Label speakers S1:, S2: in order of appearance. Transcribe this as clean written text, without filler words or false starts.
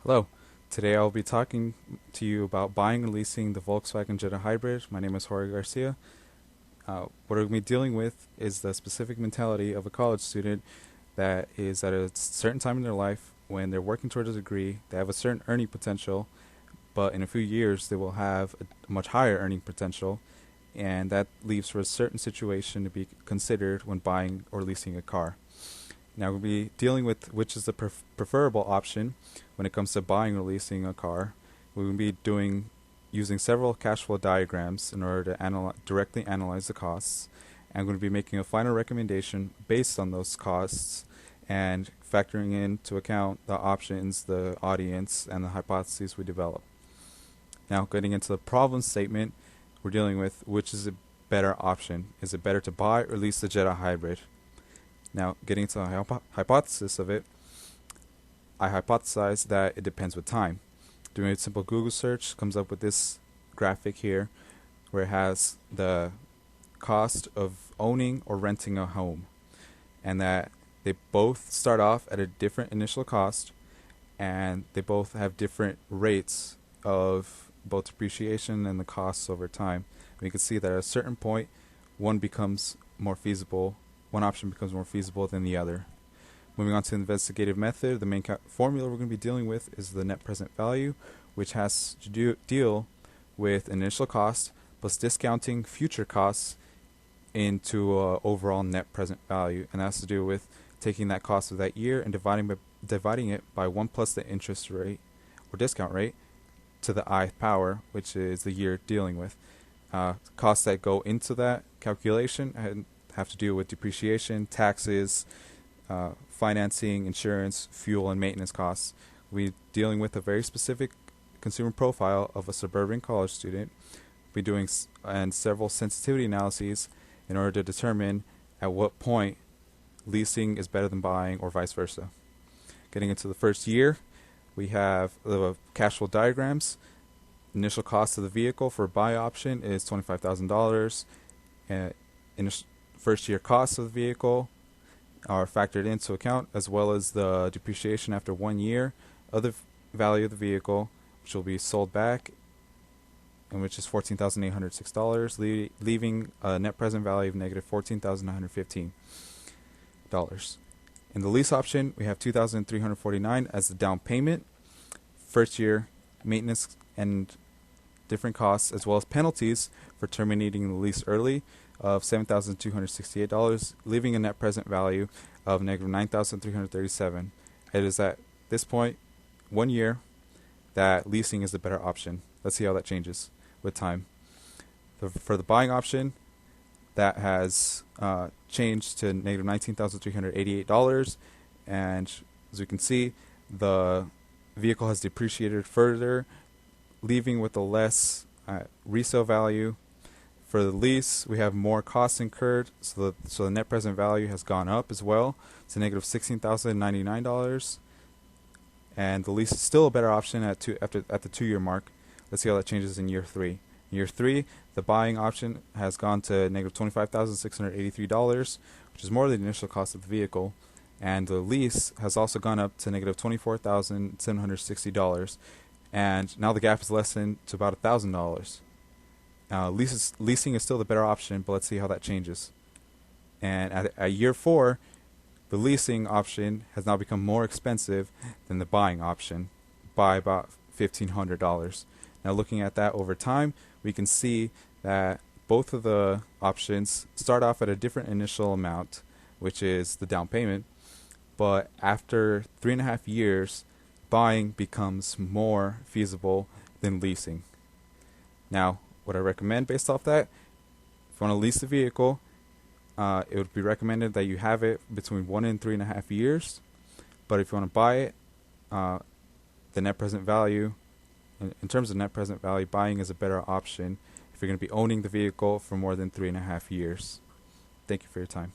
S1: Hello. Today I'll be talking to you about buying and leasing the Volkswagen Jetta Hybrid. My name is Jorge Garcia. What we're going to be dealing with is the specific mentality of a college student that is at a certain time in their life when they're working towards a degree, they have a certain earning potential, but in a few years they will have a much higher earning potential, and that leaves for a certain situation to be considered when buying or leasing a car. Now we'll be dealing with which is the preferable option when it comes to buying or leasing a car. We will be using several cash flow diagrams in order to directly analyze the costs. I'm going to be making a final recommendation based on those costs and factoring into account the options, the audience, and the hypotheses we develop. Now, getting into the problem statement, we're dealing with which is a better option. Is it better to buy or lease the Jetta Hybrid? Now, getting into the hypothesis of it, I hypothesize that it depends with time. Doing a simple Google search comes up with this graphic here where it has the cost of owning or renting a home, and that they both start off at a different initial cost, and they both have different rates of both depreciation and the costs over time. And you can see that at a certain point, one option becomes more feasible than the other. Moving on to the investigative method, the main formula we're going to be dealing with is the net present value, which has to deal with initial cost plus discounting future costs into overall net present value, and that has to do with taking that cost of that year and dividing it by 1 plus the interest rate or discount rate to the ith power, which is the year dealing with. Costs that go into that calculation have to do with depreciation, taxes, financing, insurance, fuel, and maintenance costs. We're dealing with a very specific consumer profile of a suburban college student. We're doing several sensitivity analyses in order to determine at what point leasing is better than buying or vice versa. Getting into the first year, we have the cash flow diagrams. Initial cost of the vehicle for a buy option is $25,000. First year costs of the vehicle are factored into account, as well as the depreciation after 1 year of the value of the vehicle, which will be sold back, and which is $14,806, leaving a net present value of negative $14,915. In the lease option, we have $2,349 as the down payment, first year maintenance and different costs, as well as penalties for terminating the lease early of $7,268, leaving a net present value of negative $9,337. It is at this point, 1 year, that leasing is the better option. Let's see how that changes with time. For the buying option, that has changed to negative $19,388, and as we can see, the vehicle has depreciated further, leaving with a less resale value. For the lease, we have more costs incurred, so the net present value has gone up as well to negative $16,099, and the lease is still a better option at the 2 year mark. Let's see how that changes in year 3. In year 3, the buying option has gone to negative $25,683, which is more than the initial cost of the vehicle, and the lease has also gone up to negative $24,760, and now the gap is lessened to about $1,000. Leasing is still the better option, but let's see how that changes. And at year 4, the leasing option has now become more expensive than the buying option by about $1,500. Now, looking at that over time, we can see that both of the options start off at a different initial amount, which is the down payment, but after 3.5 years, buying becomes more feasible than leasing. Now, what I recommend based off that, if you want to lease the vehicle, it would be recommended that you have it between 1 and 3.5 years. But if you want to buy it, the net present value, in terms of net present value, buying is a better option if you're going to be owning the vehicle for more than 3.5 years. Thank you for your time.